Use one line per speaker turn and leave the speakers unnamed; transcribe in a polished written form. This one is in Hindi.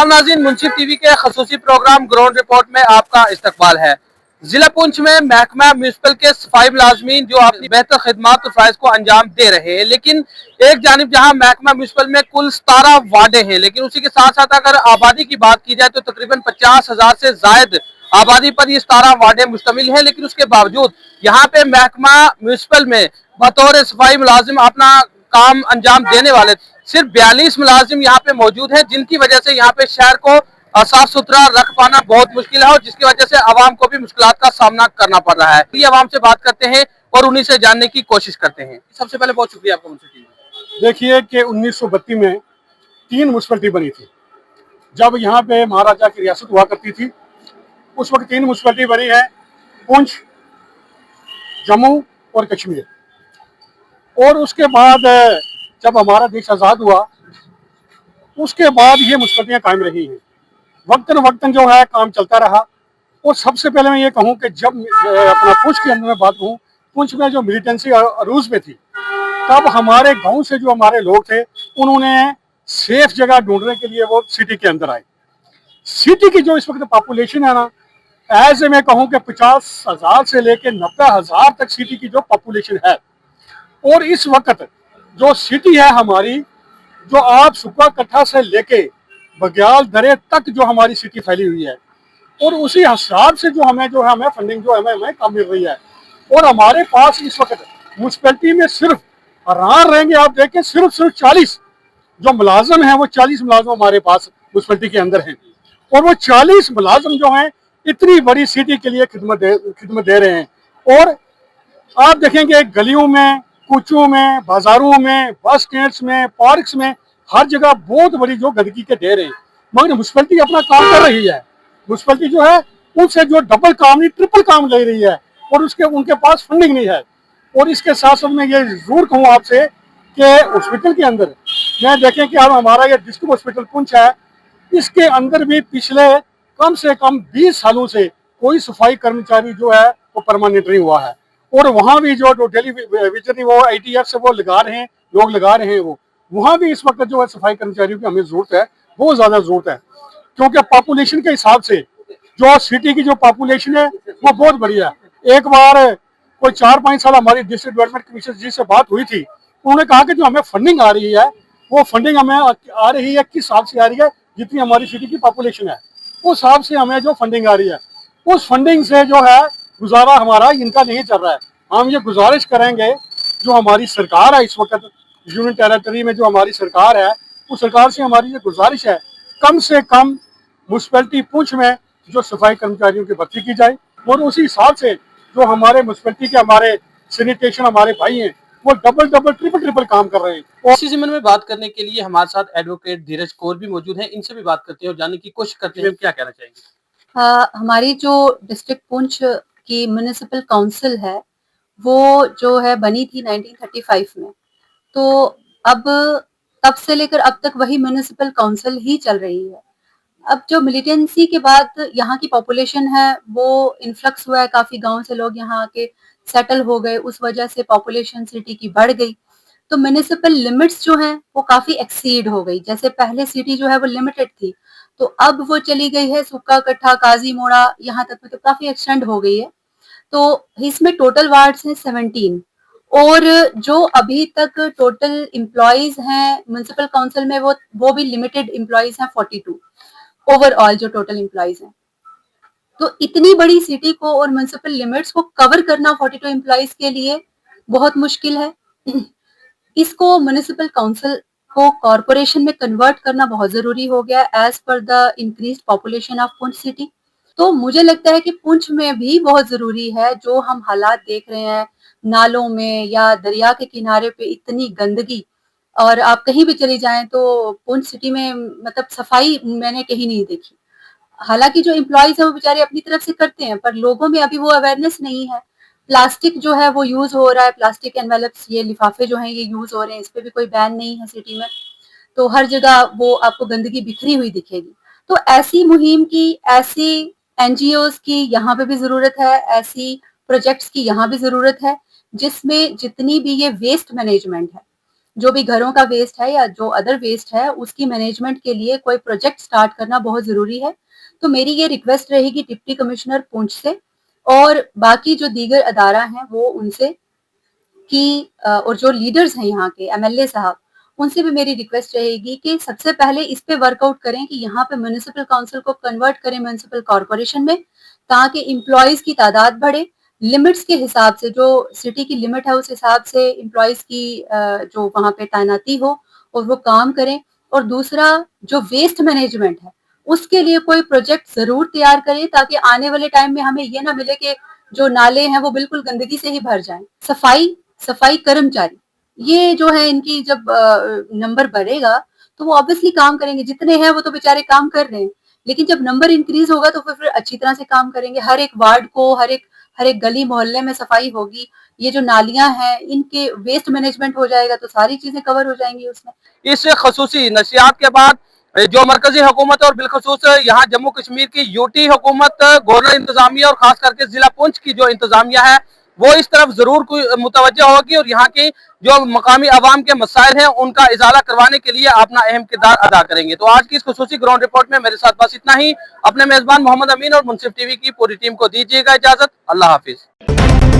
नाज़रीन, मुंसिफ टीवी के खसूसी प्रोग्राम ग्राउंड रिपोर्ट में आपका इस्तकबाल है। जिला पुंछ में महकमा म्यूनिसिपल के सफाई मुलाजमीन जो अपनी बेहतर खिदमात और फ़राइज़ को अंजाम दे रहे हैं, लेकिन एक जानिब जहां महकमा म्यूनिसिपल में कुल 17 वार्डे हैं, लेकिन उसी के साथ साथ अगर आबादी की बात की जाए तो तकरीबन 50,000 से जायद आबादी पर ये 17 वार्डे मुश्तमिल है। लेकिन उसके बावजूद यहाँ पे महकमा म्यूनिसिपल में बतौर सफाई मुलाजिम अपना काम अंजाम देने वाले सिर्फ 42 मुलाजिम यहाँ पे मौजूद हैं, जिनकी वजह से यहाँ पे शहर को साफ सुथरा रख पाना बहुत मुश्किल है और जिसकी वजह से आवाम को भी मुश्किलात का सामना करना पड़ रहा है। ये आवाम से बात करते हैं और उन्हीं से जानने की कोशिश करते हैं। सबसे पहले बहुत शुक्रिया आपका मुंसिफ।
देखिए कि 1932 में 3 म्यूनसिपलिटी बनी थी। जब यहाँ पे महाराजा की रियासत हुआ करती थी उस वक्त 3 म्यूनसिपलिटी बनी है, पुंछ, जम्मू और कश्मीर। और उसके बाद जब हमारा देश आज़ाद हुआ उसके बाद ये म्यूनसिपलिटियाँ कायम रही हैं। वक्तन वक्तन जो है काम चलता रहा। और सबसे पहले मैं ये कहूँ कि जब अपना पुंछ के अंदर में बात कहूँ, पुंछ में जो मिलिटेंसी अरूज में थी, तब हमारे गांव से जो हमारे लोग थे उन्होंने सेफ जगह ढूंढने के लिए वो सिटी के अंदर आए। सिटी की जो इस वक्त पॉपुलेशन है ना, ऐसे मैं कहूँ कि 50,000 से लेकर 90,000 तक सिटी की जो पॉपुलेशन है। और इस वक्त जो सिटी है हमारी, जो आप सुपा कट्ठा से लेके बग्याल दरे तक जो हमारी सिटी फैली हुई है, और उसी हिसाब से जो हमें फंडिंग जो हमें कम मिल रही है। और हमारे पास इस वक्त म्यूनसिपैलिटी में सिर्फ हैरान रहेंगे आप देखें, सिर्फ 40 जो मुलाजम हैं, वो 40 मुलाजम हमारे पास म्यूनसिपैलिटी के अंदर हैं। और वो 40 मुलाजम जो हैं इतनी बड़ी सिटी के लिए खिदमत दे रहे हैं। और आप देखेंगे गलियों में, कूचों में, बाजारों में, बस स्टैंड्स में, पार्क्स में, हर जगह बहुत बड़ी जो गंदगी के ढेर हैं। मगर म्यूनसिपैलिटी अपना काम कर रही है। म्यूनसिपैलिटी जो है उनसे जो डबल काम नहीं ट्रिपल काम ले रही है, और उनके पास फंडिंग नहीं है। और इसके साथ साथ मैं ये जरूर कहूँ आपसे कि हॉस्पिटल के अंदर मैं देखें कि अब हमारा ये डिस्ट्रिक्ट हॉस्पिटल पुंछ है, इसके अंदर भी पिछले कम से कम 20 सालों से कोई सफाई कर्मचारी जो है वो परमानेंट नहीं हुआ है। और वहाँ भी जो डेली विजन वो ITF से वो लगा रहे हैं, लोग लगा रहे हैं, वो वहाँ भी इस वक्त जो है सफाई कर्मचारियों की हमें जरूरत है, बहुत ज्यादा जरूरत है। क्योंकि पॉपुलेशन के हिसाब से जो सिटी की जो पॉपुलेशन है वो बहुत बड़ी है। एक बार कोई 4-5 साल हमारी डिस्ट्रिक्ट डेवलपमेंट कमीशन जी से बात हुई थी, उन्होंने कहा कि जो हमें फंडिंग आ रही है वो फंडिंग हमें आ रही है किस हिसाब से आ रही है, जितनी हमारी सिटी की पॉपुलेशन है उस हिसाब से हमें जो फंडिंग आ रही है, उस फंडिंग से जो है गुजारा हमारा इनका नहीं चल रहा है। हम ये गुजारिश करेंगे जो हमारी सरकार है इस वक्त यूनियन टेरिटरी में, जो हमारी सरकार है, उस सरकार से हमारी ये गुजारिश है कम से कम म्यूनसिपैलिटी पुंछ में जो सफाई कर्मचारियों की भर्ती की जाए। और उसी हिसाब से जो हमारे म्यूनसिपैलिटी के हमारे सैनिटेशन हमारे भाई हैं वो डबल ट्रिपल काम कर रहे हैं।
इसी जिम्मे में बात करने के लिए हमारे साथ एडवोकेट धीरज कौर भी मौजूद हैं। इनसे भी बात करते हैं और जानने की कोशिश करते हैं क्या कहना चाहेंगे।
हमारी जो डिस्ट्रिक्ट पुंछ की म्युनिसिपल काउंसिल है वो जो है बनी थी 1935 में। तो अब तब से लेकर अब तक वही म्युनिसिपल काउंसिल ही चल रही है। अब जो मिलिटेंसी के बाद यहाँ की पॉपुलेशन है वो इन्फ्लक्स हुआ है, काफी गांव से लोग यहाँ आके सेटल हो गए, उस वजह से पॉपुलेशन सिटी की बढ़ गई। तो म्युनिसिपल लिमिट्स जो हैं वो काफी एक्सीड हो गई। जैसे पहले सिटी जो है वो लिमिटेड थी, तो अब वो चली गई है सुक्का कट्ठा, काजी मोड़ा, यहाँ तक में तो काफी एक्सटेंड हो गई है। तो इसमें टोटल वार्ड्स हैं 17, और जो अभी तक टोटल एम्प्लॉइज हैं म्युनिसिपल काउंसिल में वो भी लिमिटेड एम्प्लॉइज हैं 42 ओवरऑल जो टोटल एम्प्लॉइज हैं। तो इतनी बड़ी सिटी को और म्युनिसिपल लिमिट्स को कवर करना 42 एम्प्लॉइज के लिए बहुत मुश्किल है। इसको म्युनिसिपल काउंसिल को कॉरपोरेशन में कन्वर्ट करना बहुत जरूरी हो गया as per the increased population of Poonch city. तो मुझे लगता है कि पुंछ में भी बहुत जरूरी है, जो हम हालात देख रहे हैं नालों में या दरिया के किनारे पे इतनी गंदगी, और आप कहीं भी चली जाएं तो पुंछ सिटी में मतलब सफाई मैंने कहीं नहीं देखी। हालांकि जो एम्प्लॉयज है वो बेचारे अपनी तरफ से करते हैं, पर लोगों में अभी वो अवेयरनेस नहीं है। प्लास्टिक जो है वो यूज हो रहा है, प्लास्टिक एनवेलप्स, ये लिफाफे जो हैं ये यूज हो रहे हैं, इस पे भी कोई बैन नहीं है सिटी में। तो हर जगह वो आपको गंदगी बिखरी हुई दिखेगी। तो ऐसी मुहिम की, ऐसी NGOs की यहाँ पे भी जरूरत है, ऐसी प्रोजेक्ट्स की यहाँ भी जरूरत है, जिसमें जितनी भी ये वेस्ट मैनेजमेंट है जो भी घरों का वेस्ट है या जो अदर वेस्ट है उसकी मैनेजमेंट के लिए कोई प्रोजेक्ट स्टार्ट करना बहुत जरूरी है। तो मेरी ये रिक्वेस्ट रहेगी डिप्टी कमिश्नर पुंछ से और बाकी जो दीगर अदारा हैं वो उनसे कि और जो लीडर्स हैं यहाँ के एमएलए साहब, उनसे भी मेरी रिक्वेस्ट रहेगी कि सबसे पहले इस पे वर्कआउट करें कि यहाँ पे म्युनिसिपल काउंसिल को कन्वर्ट करें म्युनिसिपल कॉर्पोरेशन में, ताकि एम्प्लॉयज की तादाद बढ़े, लिमिट्स के हिसाब से जो सिटी की लिमिट है उस हिसाब से एम्प्लॉयज की जो वहाँ पे तैनाती हो और वो काम करें। और दूसरा जो वेस्ट मैनेजमेंट है उसके लिए कोई प्रोजेक्ट जरूर तैयार करें ताकि आने वाले टाइम में हमें ये ना मिले कि जो नाले हैं वो बिल्कुल गंदगी से ही भर जाएं। सफाई कर्मचारी ये जो है इनकी जब नंबर बढ़ेगा तो वो ऑब्वियसली काम करेंगे, जितने हैं वो तो बेचारे काम कर रहे हैं, लेकिन जब नंबर इंक्रीज होगा तो फिर अच्छी तरह से काम करेंगे। हर एक वार्ड को हर एक गली मोहल्ले में सफाई होगी, ये जो नालियां हैं इनके वेस्ट मैनेजमेंट हो जाएगा तो सारी चीजें कवर हो जाएंगी उसमें।
इस खसूसी नशियात के बाद जो मरकजी हुकूमत और बिलखसूस यहाँ जम्मू कश्मीर की यूटी हुकूमत, गवर्नर इंतजामिया और खास करके जिला पुंछ की जो इंतजामिया है वो इस तरफ जरूर मुतवज्जह होगी और यहाँ की जो मकामी अवाम के मसाइल हैं उनका इजाला करवाने के लिए अपना अहम किरदार अदा करेंगे। तो आज की इस खसूसी ग्राउंड रिपोर्ट में मेरे साथ बस इतना ही। अपने मेजबान मोहम्मद अमीन और मुनसिफ टीवी की पूरी टीम को दीजिएगा इजाजत। अल्लाह हाफिज।